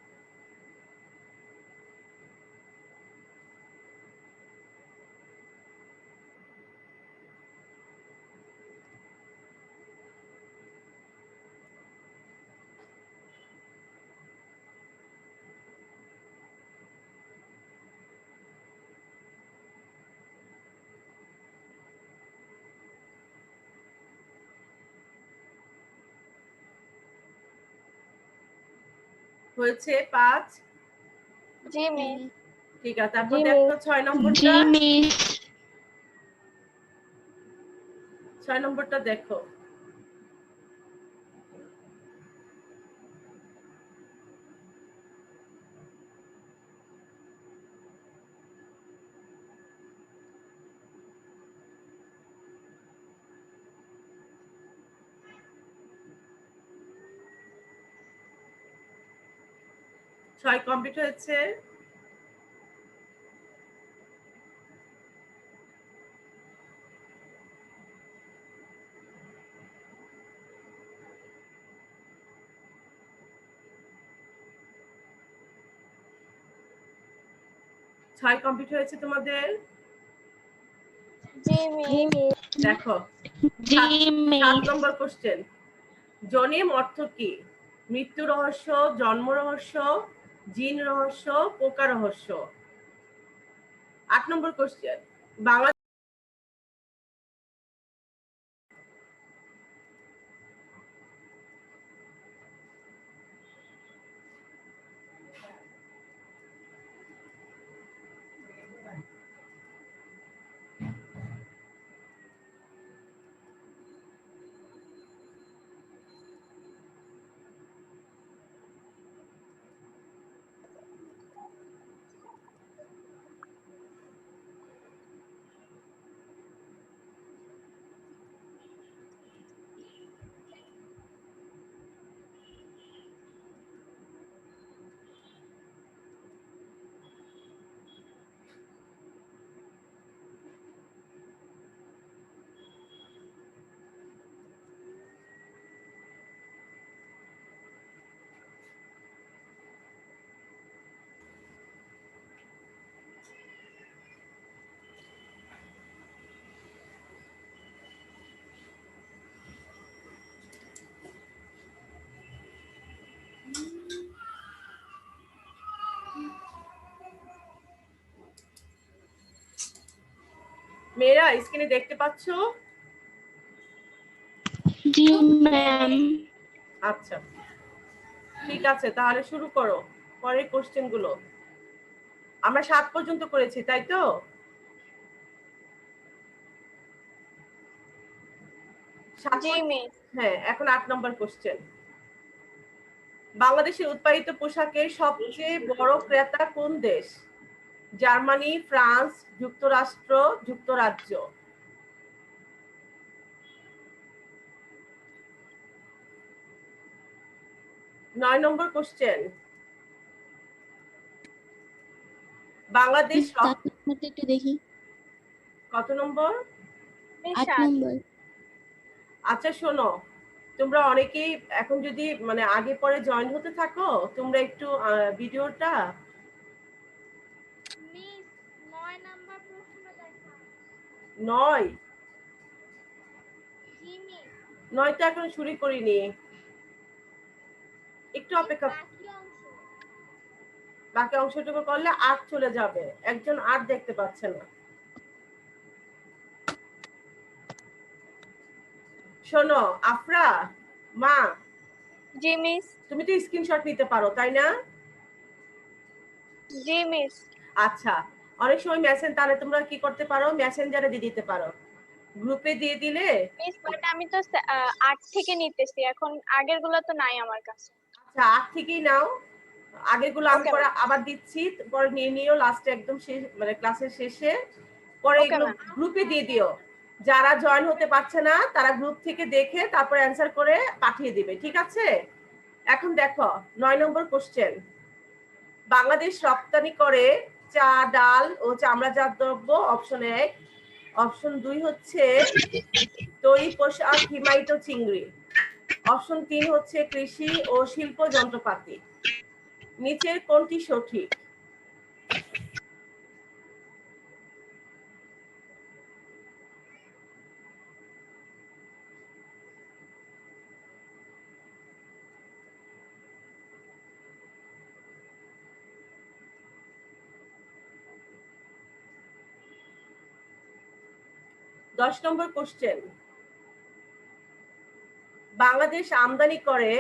হয়েছে 5?
জি মিস।
ঠিক আছে, তারপর
জি,
দেখো
মিস।
6
জি
নম্বরটা।
মিস।
6 নম্বরটা দেখো। ছয় কমপ্লিট হয়েছে। ছয় কমপ্লিট হয়েছে তোমাদের।
জি
জি,
মিস।
মিস।
দেখো
জি
7
মিস।
নম্বর কোশ্চেন। জনিম অর্থ কি? মৃত্যু রহস্য, জন্ম রহস্য, জিন রহস্য, পোকা রহস্য। 8 নম্বর কোশ্চেন। বাংলা মেয়েরা স্ক্রিনে দেখতে পাচ্ছো?
জি ম্যাম।
আচ্ছা, ঠিক আছে, তাহলে শুরু করো পরের কোশ্চেন গুলো। আমরা 7 পর্যন্ত করেছি, তাই তো?
জি মিস।
হ্যাঁ, এখন 8 নম্বর কোশ্চেন। বাংলাদেশের উৎপাদিত পোশাকের সবচেয়ে বড় ক্রেতা কোন দেশ? জার্মানি, ফ্রান্স, যুক্তরাষ্ট্র, যুক্তরাজ্য। 9 নম্বর কোশ্চেন। বাংলাদেশ
একটু দেখি।
কত নম্বর?
8 নম্বর।
আচ্ছা শোনো, তোমরা অনেকেই এখন যদি মানে আগে পরে জয়েন হতে থাকো, তোমরা একটু ভিডিওটা 9 তো এখন শুরু করিনি, একটু অপেক্ষা। বাকি অংশটুকু করলে 8 চলে যাবে, একজন 8 দেখতে পাচ্ছে না। শোনো আফরা, মা,
জি মিস।
তুমি তো স্ক্রিনশট নিতে পারো, তাই না?
জি মিস।
আচ্ছা, অনেক সময় মেসেঞ্জ, তাহলে তোমরা কি করতে পারো, মেসেঞ্জারে দিয়ে দিতে পারো, গ্রুপে দিয়ে দিলে।
মিস বাট আমি তো 8 থেকে নিতেছি, এখন আগের গুলো তো নাই আমার কাছে।
আচ্ছা, 8 থেকেই নাও, আগেরগুলো আমি
Okay,
পরে আবার দিচ্ছি, পরে নিয়ে নিও লাস্টে একদম শেষ মানে ক্লাসের শেষে, পরে
Okay,
এগুলো
ma'am.
গ্রুপে দিয়ে দিও। যারা জয়েন হতে পারছে না তারা গ্রুপ থেকে দেখে তারপর অ্যানসার করে পাঠিয়ে দিবে, ঠিক আছে? এখন দেখো 9 নম্বর কোশ্চেন। বাংলাদেশ রপ্তানি করে চা, ডাল ও চামড়াজাত দ্রব্য, অপশন 1। অপশন 2 হচ্ছে তৈরি পোশাক, হিমায়িত চিংড়ি। অপশন 3 হচ্ছে কৃষি ও শিল্প যন্ত্রপাতি। নিচের কোনটি সঠিক? দশ নম্বর কোশ্চেন। বাংলাদেশ আমদানি করে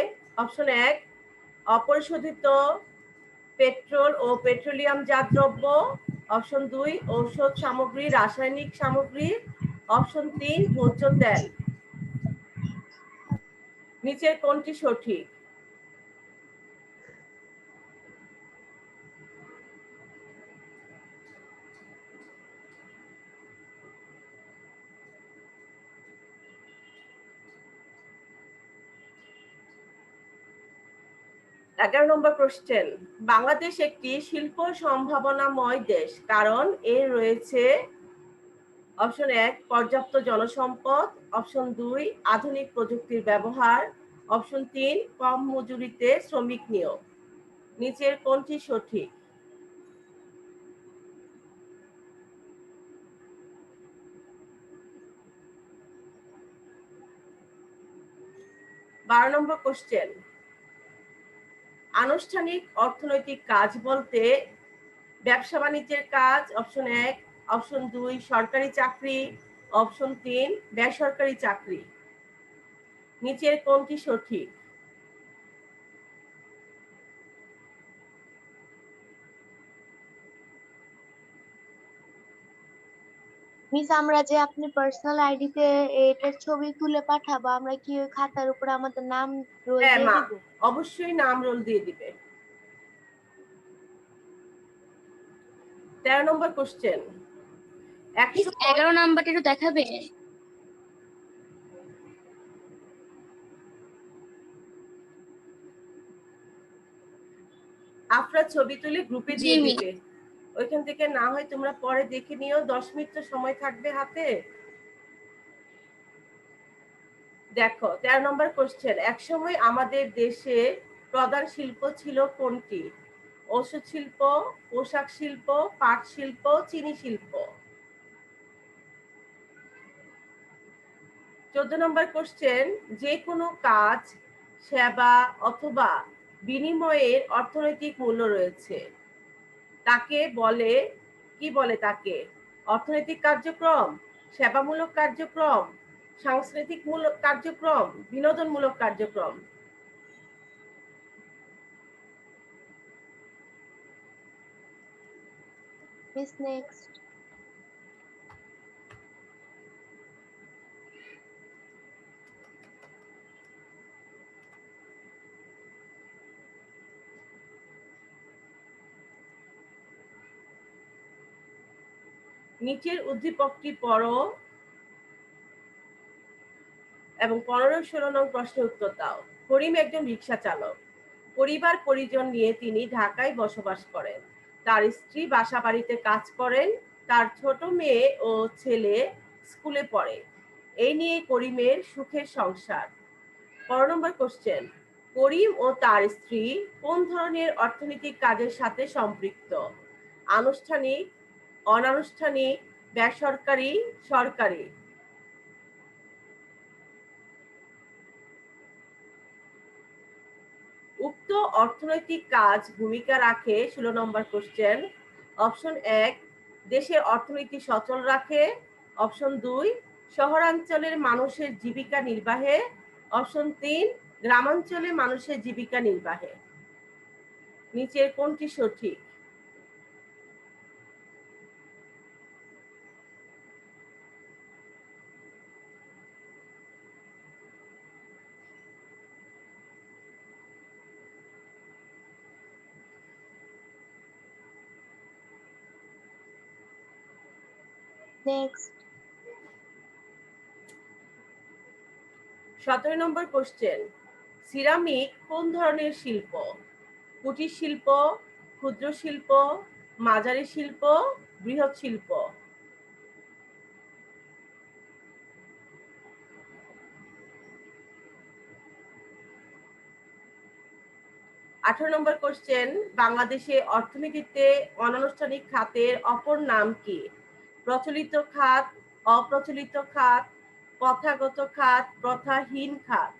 অপশন 1 অপরিশোধিত পেট্রোল ও পেট্রোলিয়ামজাত দ্রব্য, অপশন 2 ঔষধ সামগ্রী, রাসায়নিক সামগ্রী, অপশন 3 ভোজ্য তেল। নিচের কোনটি সঠিক? এগারো নম্বর কোশ্চেন। বাংলাদেশ একটি শিল্প সম্ভাবনাময় দেশ কারণ এর রয়েছে অপশন 1 পর্যাপ্ত জনসম্পদ, অপশন 2 আধুনিক প্রযুক্তির ব্যবহার, অপশন 3 কম মজুরিতে শ্রমিক নিয়োগ। নিচের কোনটি সঠিক? বারো নম্বর কোশ্চেন। আনুষ্ঠানিক অর্থনৈতিক কাজ বলতে ব্যবসা বাণিজ্যের কাজ, অপশন 1, অপশন 2 সরকারি চাকরি, অপশন 3 বেসরকারি চাকরি। নিচের কোনটি সঠিক?
মিস আমরা যে আপনি পার্সোনাল আইডিতে এটার ছবি তুলে পাঠাবো, আমরা কি ওই খাতার উপর আমাদের নাম রোল
হ্যাঁ
দিয়ে
মা,
দিব?
অবশ্যই নাম রোল দিয়ে দিবে। 13 নম্বর কোশ্চেন।
11 নাম্বারটা একটু দেখাবে?
আপনার ছবি তুলে গ্রুপে দিয়ে দিবে, ওইখান থেকে না হয় তোমরা পরে দেখে নিও, 10 মিনিট তো সময় থাকবে হাতে। দেখো 13 নম্বর কোশ্চেন। একসময় আমাদের দেশে প্রধান শিল্প ছিল কোনটি? ওষুধ শিল্প, পোশাক শিল্প, পাট শিল্প, চিনি শিল্প। 14 নম্বর কোশ্চেন। যে কোনো কাজ, সেবা অথবা বিনিময়ের অর্থনৈতিক মূল্য রয়েছে, তাকে বলে কি বলে তাকে? অর্থনৈতিক কার্যক্রম, সেবামূলক কার্যক্রম, সাংস্কৃতিক মূলক কার্যক্রম, বিনোদনমূলক কার্যক্রম?
Miss next.
নিচের উদ্দীপকটি পড়ো এবং 15-16 নং প্রশ্নের উত্তর দাও। করিম একজন রিকশা চালক। পরিবার পরিজন নিয়ে তিনি ঢাকায় বসবাস করেন। তার স্ত্রী বাসা বাড়িতে কাজ করেন। তার ছোট মেয়ে ও ছেলে স্কুলে পড়ে। এই নিয়ে করিমের সুখের সংসার। 15 নম্বর কোশ্চেন, করিম ও তার স্ত্রী কোন ধরনের অর্থনৈতিক কাজের সাথে সম্পৃক্ত? আনুষ্ঠানিক, অনানুষ্ঠানিক, বেসরকারি, সরকারি? উক্ত অর্থনৈতিক কাজ ভূমিকা রাখে 16 নম্বর কোশ্চেন। অপশন 1 দেশের অর্থনীতি সচল রাখে, অপশন 2 শহরাঞ্চলের মানুষের জীবিকা নির্বাহে, অপশন 3 গ্রামাঞ্চলে মানুষের জীবিকা নির্বাহে। নিচের কোনটি সঠিক?
নেক্সট।
17 নম্বর কোশ্চেন, সিরামিক কোন ধরনের শিল্প? কুটির শিল্প, ক্ষুদ্র শিল্প, মাঝারি শিল্প, বৃহৎ শিল্প? 18 নম্বর কোশ্চেন, বাংলাদেশে অর্থনীতিতে অনানুষ্ঠানিক খাতের অপর নাম কি? প্রচলিত খাত, অপ্রচলিত খাত, প্রথাগত খাত, প্রথাহীন খাত?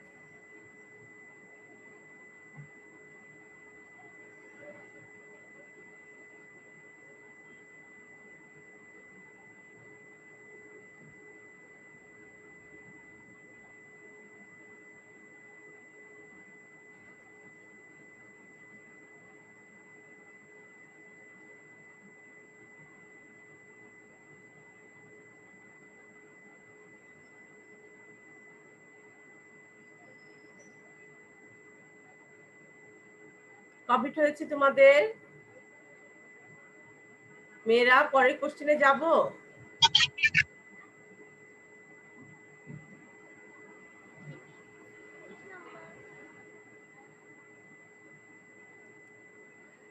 কমপ্লিট হয়েছে তোমাদের? মেয়েরা পরের কোশ্চেনে যাব?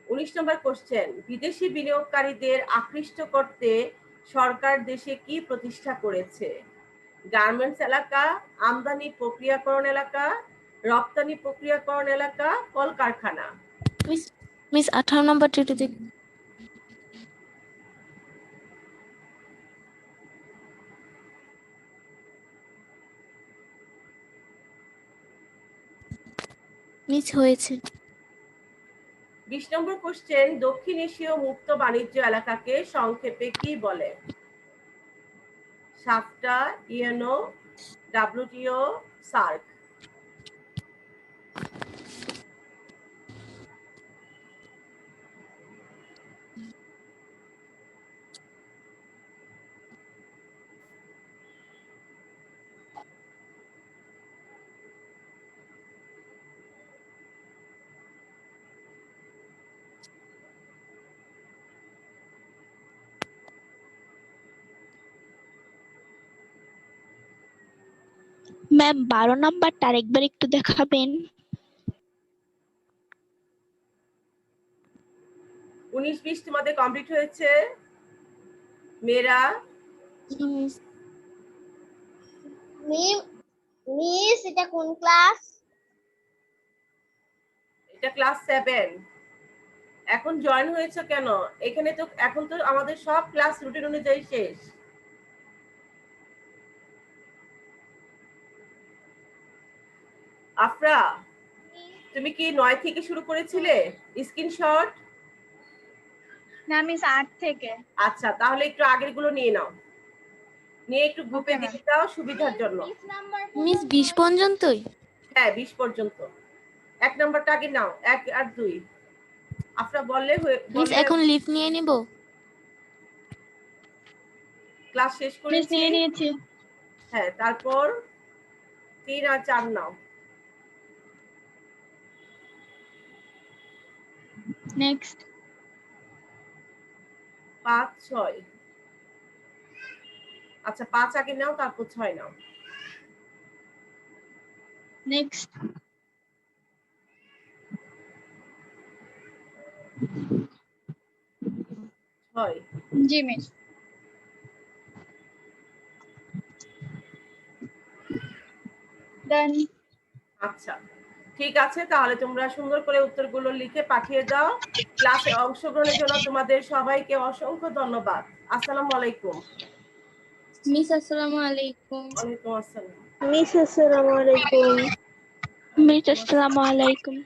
উনিশ নম্বর কোশ্চেন, বিদেশি বিনিয়োগকারীদের আকৃষ্ট করতে সরকার দেশে কি প্রতিষ্ঠা করেছে? গার্মেন্টস এলাকা, আমদানি প্রক্রিয়াকরণ এলাকা, রপ্তানি প্রক্রিয়াকরণ এলাকা, কলকারখানা?
মিস 18 নম্বর টিটিতে মিস হয়েছে।
20 নম্বর কোশ্চেন, দক্ষিণ এশীয় মুক্ত বাণিজ্য এলাকাকে সংক্ষেপে কি বলে? সাফটা, ইউএনও, ডাব্লিউটিও, সার্ক?
ম্যাম 12 নাম্বারটা আরেকবার একটু দেখাবেন?
19-20 তোমাদের কমপ্লিট হয়েছে? মেয়েরা
মিস এটা কোন ক্লাস?
এটা ক্লাস 7। এখন জয়েন হয়েছে কেন? এখানে তো এখন তো আমাদের সব ক্লাস রুটিন অনুযায়ী শেষ। আফরা, তুমি কি 9 থেকে শুরু করেছিলে স্ক্রিনশট?
না মিস 8 থেকে।
আচ্ছা, তাহলে একটু আগের গুলো নিয়ে নাও। নিয়ে একটু গ্রুপে
Okay, ma'am.
দিয়ে দাও সুবিধার জন্য।
মিস 20 পর্যন্তই?
হ্যাঁ 20 পর্যন্ত। 1 নাম্বারটা আগে নাও, 1 আর 2। আফরা বললে
মিস এখন লিভ নিয়ে নিব?
ক্লাস শেষ
মিস
করেছি।
নিয়ে নিয়েছি।
হ্যাঁ তারপর 3 আর 4 নাও।
নেক্সট।
5 6। আচ্ছা 5 আগে নাও তারপর 6 নাও।
নেক্সট।
6।
জি মিস। দেন
আচ্ছা ঠিক আছে, তাহলে তোমরা সুন্দর করে উত্তরগুলো লিখে পাঠিয়ে দাও। ক্লাসে অংশগ্রহণের জন্য তোমাদের সবাইকে অসংখ্য ধন্যবাদ। আসসালামু আলাইকুম।
মিস আসসালামু আলাইকুম।
ওয়ালাইকুম আসসালাম।
মিস আসসালামু আলাইকুম।
মিস আসসালামু আলাইকুম।